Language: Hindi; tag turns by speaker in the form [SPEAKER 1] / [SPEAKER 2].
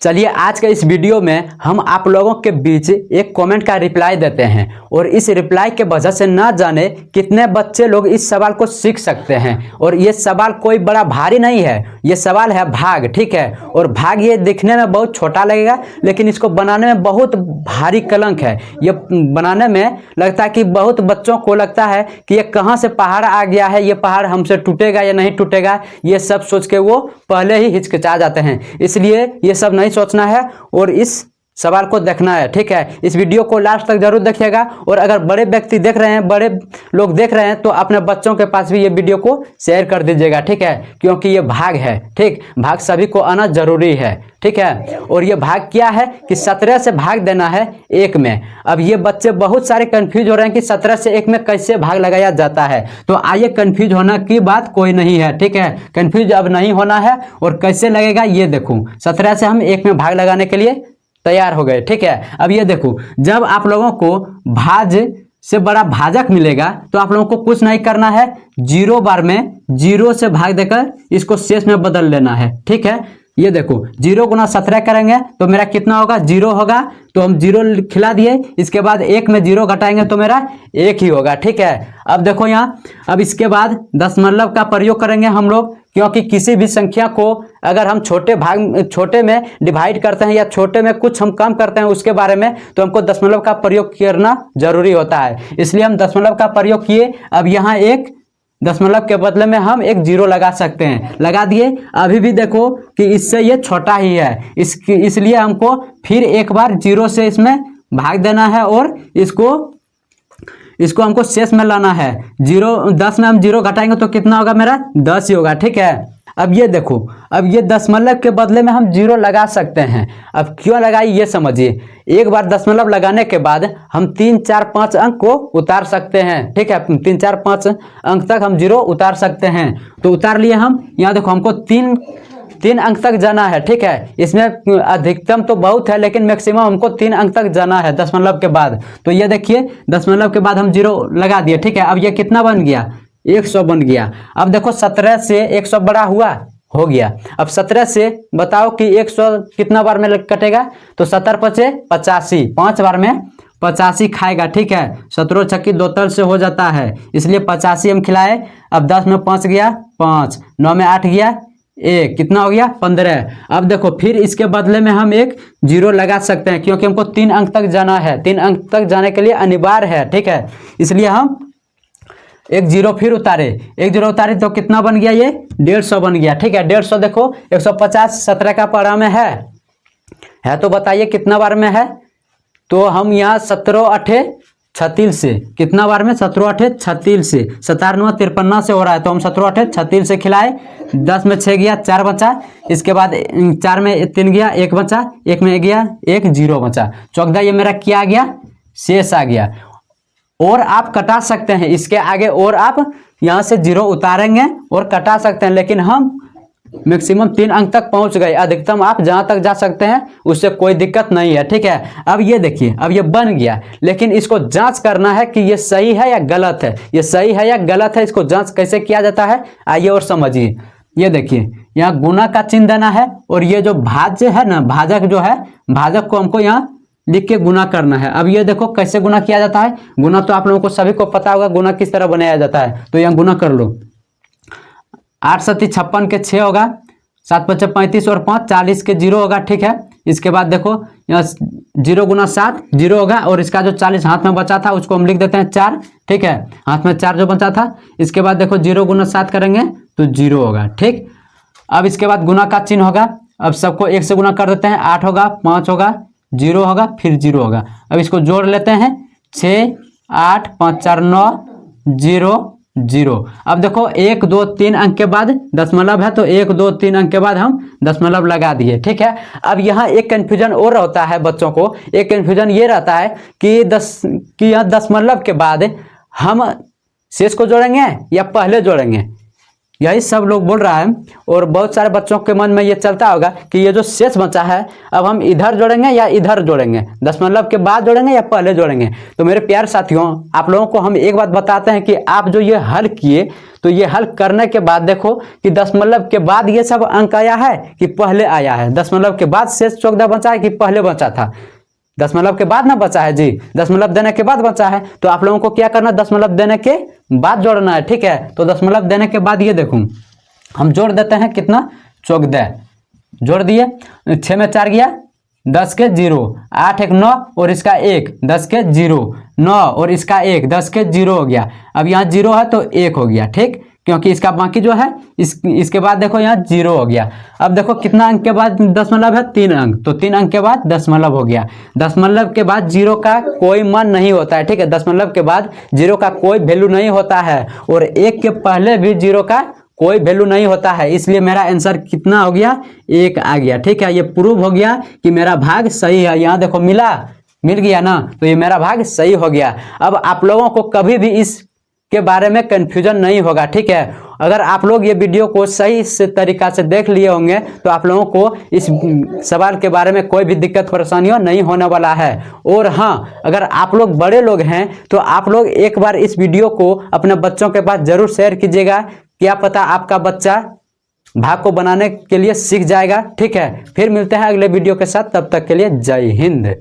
[SPEAKER 1] चलिए आज के इस वीडियो में हम आप लोगों के बीच एक कमेंट का रिप्लाई देते हैं और इस रिप्लाई के वजह से ना जाने कितने बच्चे लोग इस सवाल को सीख सकते हैं। और ये सवाल कोई बड़ा भारी नहीं है, ये सवाल है भाग, ठीक है। और भाग ये दिखने में बहुत छोटा लगेगा लेकिन इसको बनाने में बहुत भारी कलंक है। ये बनाने में लगता है कि बहुत बच्चों को लगता है कि ये कहाँ से पहाड़ आ गया है, ये पहाड़ हमसे टूटेगा या नहीं टूटेगा, ये सब सोच के वो पहले ही हिचकिचा जाते हैं। इसलिए ये सब नहीं सोचना है और इस सवाल को देखना है, ठीक है। इस वीडियो को लास्ट तक जरूर देखिएगा और अगर बड़े व्यक्ति देख रहे हैं, बड़े लोग देख रहे हैं तो अपने बच्चों के पास भी ये वीडियो को शेयर कर दीजिएगा, ठीक है। क्योंकि ये भाग है, ठीक, भाग सभी को आना जरूरी है, ठीक है। और ये भाग क्या है कि 17 से भाग देना है 1 में। अब ये बच्चे बहुत सारे कंफ्यूज हो रहे हैं कि 17 से 1 में कैसे भाग लगाया जाता है। तो आइए, कंफ्यूज होना की बात कोई नहीं है, ठीक है। कंफ्यूज अब नहीं होना है। और कैसे लगेगा ये देखो, 17 से हम 1 में भाग लगाने के लिए तैयार हो गए, ठीक है। अब ये देखो, जब आप लोगों को भाज से बड़ा भाजक मिलेगा तो आप लोगों को कुछ नहीं करना है, 0 बार में 0 से भाग देकर इसको शेष में बदल लेना है, ठीक है। ये देखो 0 गुना 17 करेंगे तो मेरा कितना होगा, 0 होगा। तो हम 0 खिला दिए, इसके बाद 1 में 0 घटाएंगे तो मेरा 1 ही होगा, ठीक है। अब देखो यहाँ, अब इसके बाद दशमलव का प्रयोग करेंगे हम लोग, क्योंकि किसी भी संख्या को अगर हम छोटे में डिवाइड करते हैं या छोटे में कुछ हम कम करते हैं उसके बारे में, तो हमको दशमलव का प्रयोग करना जरूरी होता है। इसलिए हम दशमलव का प्रयोग किए। अब यहाँ एक दशमलव के बदले में हम एक 0 लगा सकते हैं, लगा दिए। अभी भी देखो कि इससे ये छोटा ही है, इसलिए हमको फिर एक बार 0 से इसमें भाग देना है और इसको हमको शेष में लाना है। 10 में हम 0 घटाएंगे तो कितना होगा, मेरा 10 ही होगा, ठीक है। अब ये देखो, अब ये दशमलव के बदले में हम 0 लगा सकते हैं। अब क्यों लगाई ये समझिए। एक बार दशमलव लगाने के बाद हम 3, 4, 5 अंक को उतार सकते हैं, ठीक है। 3, 4, 5 अंक तक हम 0 उतार सकते हैं। तो उतार लिए हम। यहाँ देखो, हमको 3 अंक तक जाना है, ठीक है। इसमें अधिकतम तो बहुत है लेकिन मैक्सिमम हमको 3 अंक तक जाना है दशमलव के बाद। तो ये देखिए, दशमलव के बाद हम 0 लगा दिए, ठीक है। अब ये कितना बन गया, 100 बन गया। अब देखो 17 से 100 बड़ा हुआ, हो गया। अब 17 से बताओ कि 100 कितना बार में कटेगा, तो 17 पचे 85, 5 बार में 85 खाएगा, ठीक है। 17 छक्की 2 तल से हो जाता है, इसलिए 85 हम खिलाए। अब 10 में 5 गया 5, 9 में 8 गया 1, कितना हो गया 15। अब देखो फिर इसके बदले में हम एक 0 लगा सकते हैं, क्योंकि हमको 3 अंक तक जाना है। 3 अंक तक जाने के लिए अनिवार्य है, ठीक है। इसलिए हम एक 0 फिर उतारे, एक 0 उतारे तो कितना बन गया, ये 150 बन गया, ठीक है। 150 देखो 150 17 का पारा में है तो बताइए कितना बार में है। तो हम यहाँ 17 8 36 से, कितना बार में, 17 8 36 से, 97 53 से हो रहा है। तो हम 17 8 36 से खिलाए। 10 में 6 गया 4 बचा, इसके बाद 4 में 3 गया 1 बचा, 1 में गया 1, 0 बचा। 14 ये मेरा क्या आ गया, शेष आ गया। और आप कटा सकते हैं इसके आगे, और आप यहाँ से 0 उतारेंगे और कटा सकते हैं, लेकिन हम मैक्सिमम 3 अंक तक पहुंच गए। अधिकतम आप जहां तक जा सकते हैं, उससे कोई दिक्कत नहीं है, ठीक है। अब ये देखिए, अब ये बन गया, लेकिन इसको जांच करना है कि ये सही है या गलत है। ये सही है या गलत है, इसको जांच कैसे किया जाता है, आइए और समझिए। ये देखिए, यहाँ गुना का चिन्ह देना है और ये जो भाज्य है ना, भाजक जो है, भाजक को हमको यहाँ लिख के गुना करना है। अब ये देखो कैसे गुना किया जाता है। गुना तो आप लोगों को सभी को पता होगा, गुना किस तरह बनाया जाता है। तो यहाँ गुना कर लो, 8 7 56 के 6 होगा, 7 5 35 और 5 40 के 0 होगा, ठीक है। इसके बाद देखो यहाँ 0 गुना 7 0 होगा, और इसका जो 40 हाथ में बचा था उसको हम लिख देते हैं 4, ठीक है। हाथ में 4 जो बचा था। इसके बाद देखो 0 गुना 7 करेंगे तो 0 होगा, ठीक। अब इसके बाद गुना का चिन्ह होगा। अब सबको 1 से गुना कर देते हैं, 8 होगा 5 होगा 0 होगा फिर 0 होगा। अब इसको जोड़ लेते हैं, 6 8 5 4 9 0 0। अब देखो 1 2 3 अंक के बाद दशमलव है, तो 1 2 3 अंक के बाद हम दशमलव लगा दिए, ठीक है। अब यहाँ एक कंफ्यूजन और होता है बच्चों को। एक कंफ्यूजन ये रहता है कि यहाँ दशमलव के बाद हम शेष को जोड़ेंगे या पहले जोड़ेंगे। यही सब लोग बोल रहा है और बहुत सारे बच्चों के मन में ये चलता होगा कि ये जो शेष बचा है अब हम इधर जोड़ेंगे या इधर जोड़ेंगे, दशमलव के बाद जोड़ेंगे या पहले जोड़ेंगे। तो मेरे प्यारे साथियों, आप लोगों को हम एक बात बताते हैं कि आप जो ये हल किए तो ये हल करने के बाद देखो कि दशमलव के बाद ये सब अंक आया है कि पहले आया है, दशमलव के बाद शेष चौगुना बचा है कि पहले बचा था। दशमलव के बाद ना बचा है जी, दशमलव देने के बाद बचा है। तो आप लोगों को क्या करना, दशमलव देने के बाद जोड़ना है, ठीक है। तो दशमलव देने के बाद ये देखो हम जोड़ देते हैं, कितना 14 जोड़ दिए, 6 में 4 गया 10 के 0, 8 1 9 और इसका 1 10 के 0, 9 और इसका 1 10 के 0 हो गया। अब यहाँ 0 है तो 1 हो गया, ठीक, क्योंकि इसका बाकी जो है इसके बाद देखो यहाँ 0 हो गया। अब देखो कितना अंक के बाद दशमलव है, 3 अंक, तो 3 अंक के बाद दशमलव हो गया। दशमलव के बाद 0 का कोई मान नहीं होता है, ठीक है। दशमलव के बाद 0 का कोई वैल्यू नहीं होता है और 1 के पहले भी 0 का कोई वैल्यू नहीं होता है, इसलिए मेरा आंसर कितना हो गया, 1 आ गया, ठीक है। ये प्रूव हो गया कि मेरा भाग सही है। यहाँ देखो मिल गया ना, तो ये मेरा भाग सही हो गया। अब आप लोगों को कभी भी इस के बारे में कंफ्यूजन नहीं होगा, ठीक है। अगर आप लोग ये वीडियो को सही से तरीका से देख लिए होंगे तो आप लोगों को इस सवाल के बारे में कोई भी दिक्कत परेशानियां नहीं होने वाला है। और हाँ, अगर आप लोग बड़े लोग हैं तो आप लोग एक बार इस वीडियो को अपने बच्चों के पास जरूर शेयर कीजिएगा, क्या पता आपका बच्चा भाग को बनाने के लिए सीख जाएगा, ठीक है। फिर मिलते हैं अगले वीडियो के साथ, तब तक के लिए जय हिंद।